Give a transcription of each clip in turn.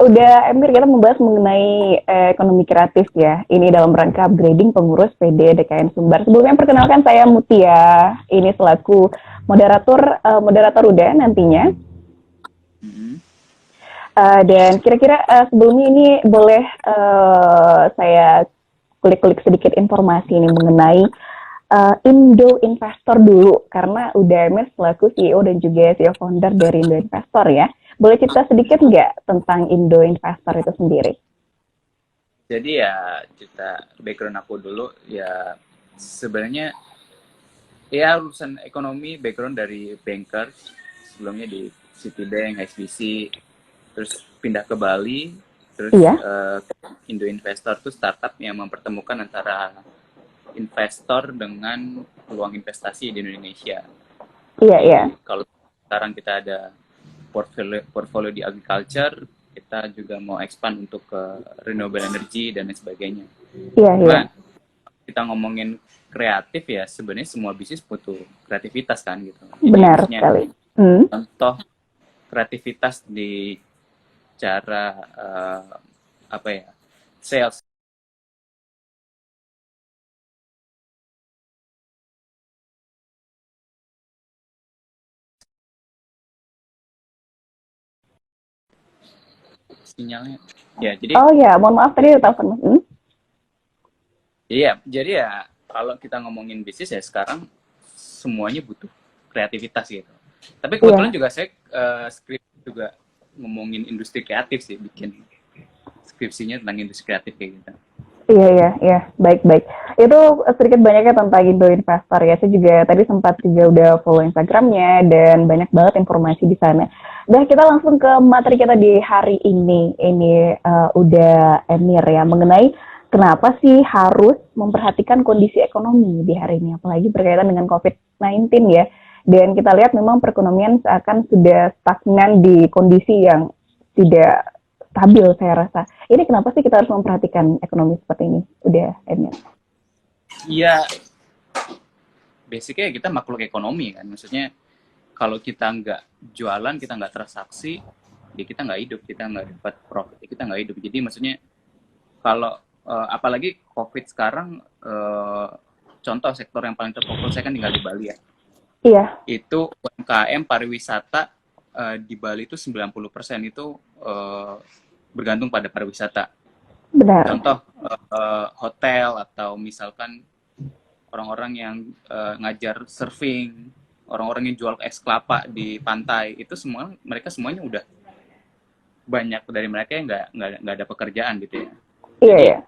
udah Emir, kita membahas mengenai ekonomi kreatif ya. Ini dalam rangka upgrading pengurus PD DKN Sumbar. Sebelumnya perkenalkan saya Mutia. Ini selaku moderator udah nantinya. Mhm. Dan kira-kira sebelumnya ini boleh saya kulik-kulik sedikit informasi ini mengenai Indo Investor dulu, karena udah Emir selaku CEO dan juga CEO founder dari Indo Investor ya. Boleh cerita sedikit nggak tentang Indo Investor itu sendiri? Jadi ya kita background aku dulu ya sebenarnya ya urusan ekonomi background dari banker sebelumnya di Citibank, HSBC, terus pindah ke Bali, terus Iya, Indo Investor tuh startup yang mempertemukan antara investor dengan peluang investasi di Indonesia. iya, iya, Jadi kalau sekarang kita ada portfolio di agriculture, kita juga mau expand untuk ke renewable energy dan lain sebagainya. iya, iya. Cuma kita ngomongin kreatif ya sebenarnya semua bisnis butuh kreativitas kan gitu. Jadi Benar maksudnya sekali. Hmm. contoh kreativitas di cara apa ya sales. Sinyalnya ya jadi Oh ya, mohon maaf tadi ada telepon. iya jadi ya kalau kita ngomongin bisnis ya sekarang semuanya butuh kreativitas gitu. Tapi kebetulan Iya, juga saya skrip juga ngomongin industri kreatif sih, bikin skripsinya tentang industri kreatif kayak gitu. iya, iya, iya. Baik, baik. Itu sedikit banyaknya tentang Indo Investor ya. Saya juga tadi sempat juga udah follow Instagramnya dan banyak banget informasi di sana. Dah kita langsung ke materi kita di hari ini. Ini udah Emir ya mengenai kenapa sih harus memperhatikan kondisi ekonomi di hari ini, apalagi berkaitan dengan COVID-19 ya. Dan kita lihat memang perekonomian seakan sudah stagnan di kondisi yang tidak stabil saya rasa. Ini kenapa sih kita harus memperhatikan ekonomi seperti ini? Udah, Emil. Iya, basicnya kita makhluk ekonomi kan. Maksudnya kalau kita nggak jualan, kita nggak transaksi, ya kita nggak hidup, kita nggak dapat profit, ya kita nggak hidup. Jadi maksudnya kalau apalagi COVID sekarang, contoh sektor yang paling terpukul, saya kan tinggal di Bali ya. Iya, Itu UMKM pariwisata di Bali itu 90% itu bergantung pada pariwisata. benar. Contoh hotel atau misalkan orang-orang yang ngajar surfing, orang-orang yang jual es kelapa di pantai, itu semua mereka semuanya udah banyak dari mereka yang nggak ada pekerjaan gitu ya. Iya, Jadi iya.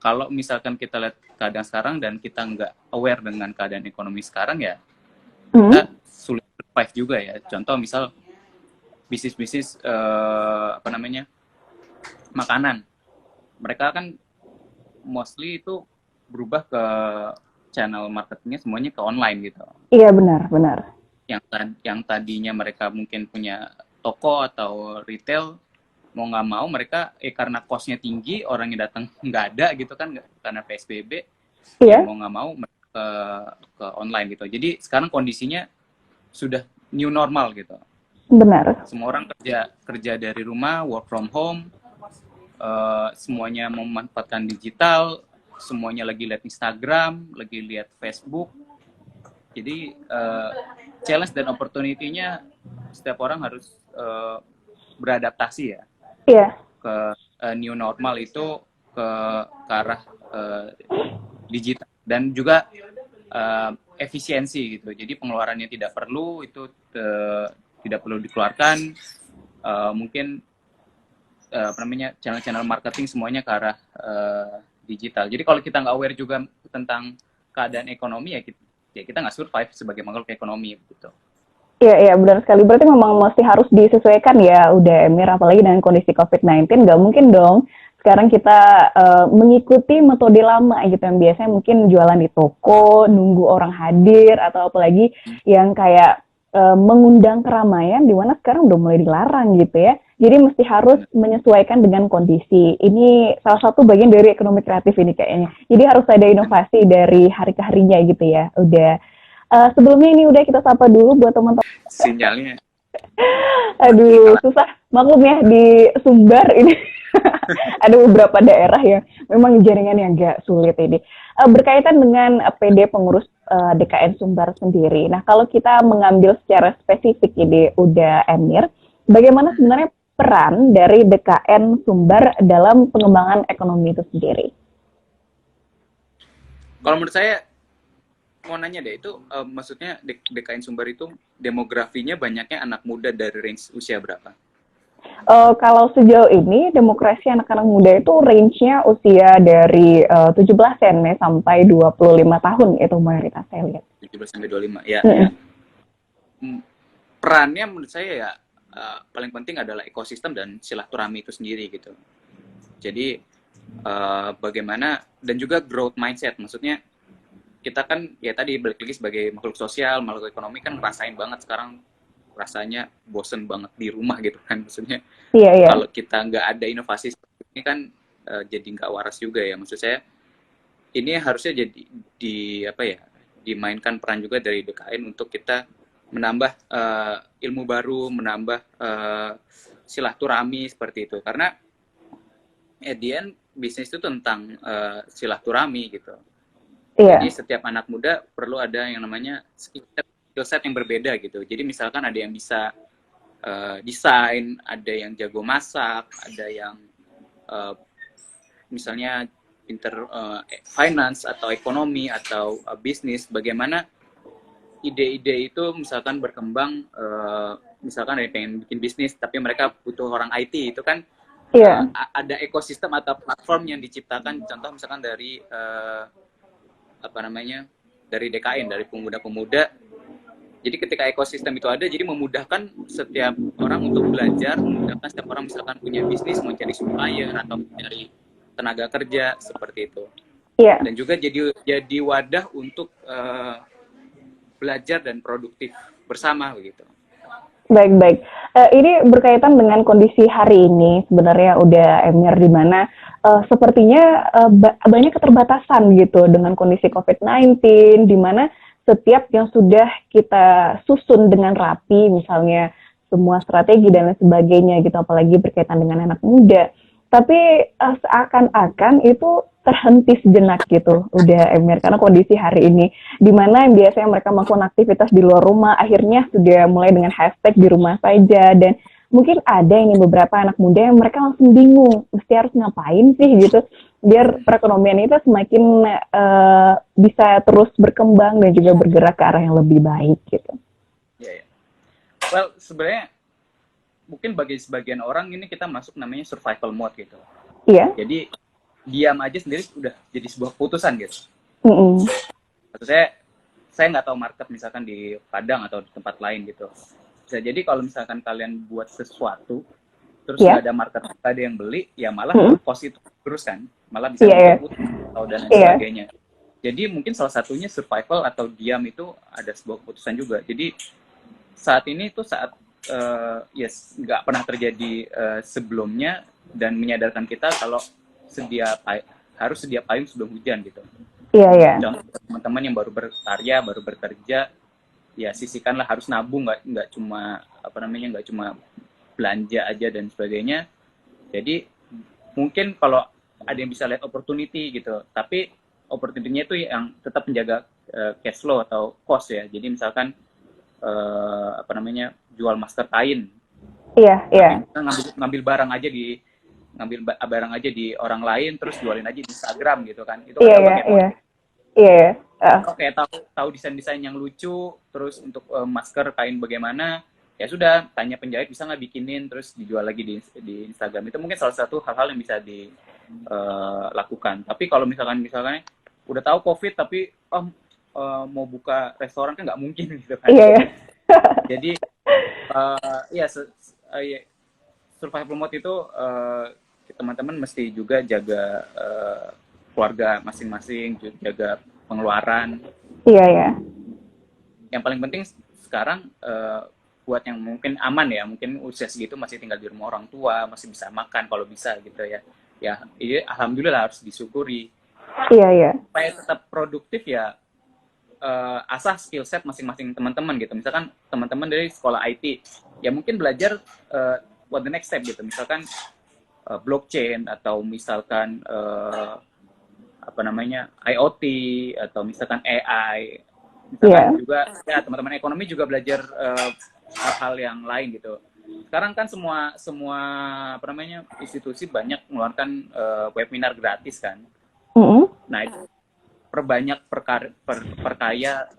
kalau misalkan kita lihat keadaan sekarang dan kita nggak aware dengan keadaan ekonomi sekarang ya Hmm. kita sulit survive juga ya. Contoh misal bisnis-bisnis apa namanya makanan, mereka kan mostly itu berubah ke channel marketingnya semuanya ke online gitu. Iya, benar, benar. Yang tadinya mereka mungkin punya toko atau retail, mau nggak mau mereka karena costnya tinggi, orang yang datang nggak ada gitu kan, karena PSBB, ya Iya, mau nggak mau ke online gitu. Jadi sekarang kondisinya sudah new normal gitu. benar. Semua orang kerja dari rumah, work from home, semuanya memanfaatkan digital, semuanya lagi lihat Instagram, lagi lihat Facebook. Jadi challenge dan opportunity-nya setiap orang harus beradaptasi ya Iya, ke new normal itu, ke arah digital dan juga efisiensi gitu. Jadi pengeluarannya tidak perlu itu tidak perlu dikeluarkan. Mungkin apa namanya channel-channel marketing semuanya ke arah digital. Jadi kalau kita nggak aware juga tentang keadaan ekonomi ya kita nggak survive sebagai makhluk ekonomi gitu. iya, iya, benar sekali. Berarti memang mesti harus disesuaikan ya, udah Emir, apalagi dengan kondisi COVID-19. Nggak mungkin dong sekarang kita mengikuti metode lama gitu, yang biasanya mungkin jualan di toko, nunggu orang hadir, atau apalagi yang kayak mengundang keramaian, di mana sekarang udah mulai dilarang gitu ya. Jadi mesti harus menyesuaikan dengan kondisi. Ini salah satu bagian dari ekonomi kreatif ini kayaknya. Jadi harus ada inovasi dari hari ke harinya gitu ya. Udah sebelumnya ini udah kita sapa dulu buat teman-teman. Sinyalnya Aduh, susah. Maklum ya di Sumbar ini ada beberapa daerah yang memang jaringan yang agak sulit ini. Berkaitan dengan PD pengurus DKN Sumbar sendiri. Nah, kalau kita mengambil secara spesifik ini udah Emir, bagaimana sebenarnya peran dari DKN Sumbar dalam pengembangan ekonomi itu sendiri? Kalau menurut saya, mau nanya deh, itu maksudnya DKN Sumbar itu demografinya banyaknya anak muda dari range usia berapa? Kalau sejauh ini demokrasi anak-anak muda itu range-nya usia dari 17 ya sampai 25 tahun itu mayoritas saya lihat. 17 sampai 25. Ya, ya. Mm-mm. Perannya menurut saya ya paling penting adalah ekosistem dan silaturahmi itu sendiri gitu. Jadi bagaimana dan juga growth mindset, maksudnya kita kan ya tadi balik lagi sebagai makhluk sosial, makhluk ekonomi kan ngerasain banget sekarang rasanya bosen banget di rumah gitu kan, maksudnya Iya, iya. kalau kita nggak ada inovasi seperti ini kan jadi nggak waras juga ya, maksud saya ini harusnya jadi di apa ya, dimainkan peran juga dari DKN untuk kita menambah ilmu baru, menambah silaturahmi seperti itu, karena at the end bisnis itu tentang silaturahmi gitu. Iya. Jadi setiap anak muda perlu ada yang namanya skill set yang berbeda gitu. Jadi misalkan ada yang bisa desain, ada yang jago masak, ada yang misalnya pinter finance atau ekonomi atau bisnis. Bagaimana ide-ide itu misalkan berkembang, misalkan ada yang pengen bikin bisnis tapi mereka butuh orang IT, itu kan Iya. ada ekosistem atau platform yang diciptakan, contoh misalkan dari apa namanya, dari DKN, dari pemuda-pemuda. Jadi ketika ekosistem itu ada, jadi memudahkan setiap orang untuk belajar, memudahkan setiap orang misalkan punya bisnis, mau cari supplier atau cari tenaga kerja seperti itu. Iya. Dan juga jadi wadah untuk belajar dan produktif bersama begitu. Baik-baik. Ini berkaitan dengan kondisi hari ini sebenarnya udah Emir di mana sepertinya banyak keterbatasan gitu dengan kondisi COVID-19 di mana setiap yang sudah kita susun dengan rapi, misalnya semua strategi dan lain sebagainya gitu, apalagi berkaitan dengan anak muda. Tapi seakan-akan itu terhenti sejenak gitu, udah Emir, karena kondisi hari ini, di mana yang biasanya mereka melakukan aktivitas di luar rumah, akhirnya sudah mulai dengan hashtag di rumah saja, dan mungkin ada ini beberapa anak muda yang mereka langsung bingung, mesti harus ngapain sih gitu, biar perekonomian itu semakin bisa terus berkembang dan juga bergerak ke arah yang lebih baik gitu. Ya, ya. Well, sebenarnya mungkin bagi sebagian orang ini kita masuk namanya survival mode gitu. Iya. Jadi diam aja sendiri udah jadi sebuah keputusan gitu. Mm-mm. Maksud saya nggak tahu market misalkan di Padang atau di tempat lain gitu. Bisa jadi kalau misalkan kalian buat sesuatu terus nggak ada market, nggak ada yang beli, ya malah cost itu terus kan, malah bisa utang atau dan lain sebagainya. Jadi mungkin salah satunya survival atau diam itu ada sebuah keputusan juga. Jadi saat ini tuh saat yes, nggak pernah terjadi sebelumnya, dan menyadarkan kita kalau harus sedia payung sebelum hujan gitu. Iya, iya. Contoh teman-teman yang baru berkarya, baru bekerja, ya sisihkanlah, harus nabung, nggak cuma apa namanya, nggak cuma belanja aja dan sebagainya. Jadi mungkin kalau ada yang bisa lihat opportunity gitu, tapi opportunity-nya itu yang tetap menjaga cash flow atau cost ya. Jadi misalkan apa namanya, jual masker kain. Iya, iya. Ngambil barang aja di orang lain, terus jualin aja di Instagram gitu kan. Itu kan iya. Iya. Oke, tahu desain-desain yang lucu, terus untuk masker kain bagaimana, ya sudah, tanya penjahit bisa nggak bikinin, terus dijual lagi di Instagram. Itu mungkin salah satu hal-hal yang bisa dilakukan. Tapi kalau misalkan udah tahu COVID tapi mau buka restoran kan nggak mungkin gitu kan. Iya. Jadi ya survival mode itu teman-teman mesti juga jaga keluarga masing-masing, jaga pengeluaran. Iya, ya. Yang paling penting sekarang buat yang mungkin aman ya, mungkin usia segitu masih tinggal di rumah orang tua, masih bisa makan kalau bisa gitu ya. Ya, ini alhamdulillah harus disyukuri. Iya, iya. Supaya tetap produktif ya, asah skill set masing-masing teman-teman gitu. Misalkan teman-teman dari sekolah IT, ya mungkin belajar what the next step gitu. Misalkan blockchain atau misalkan apa namanya IoT atau misalkan AI. Misalkan juga ya teman-teman ekonomi juga belajar hal-hal yang lain gitu. Sekarang kan semua apa namanya institusi banyak mengeluarkan webinar gratis kan. Nah itu perbanyak perkaya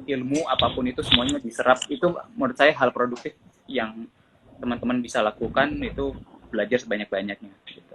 ilmu apapun itu semuanya diserap, itu menurut saya hal produktif yang teman-teman bisa lakukan, itu belajar sebanyak-banyaknya gitu.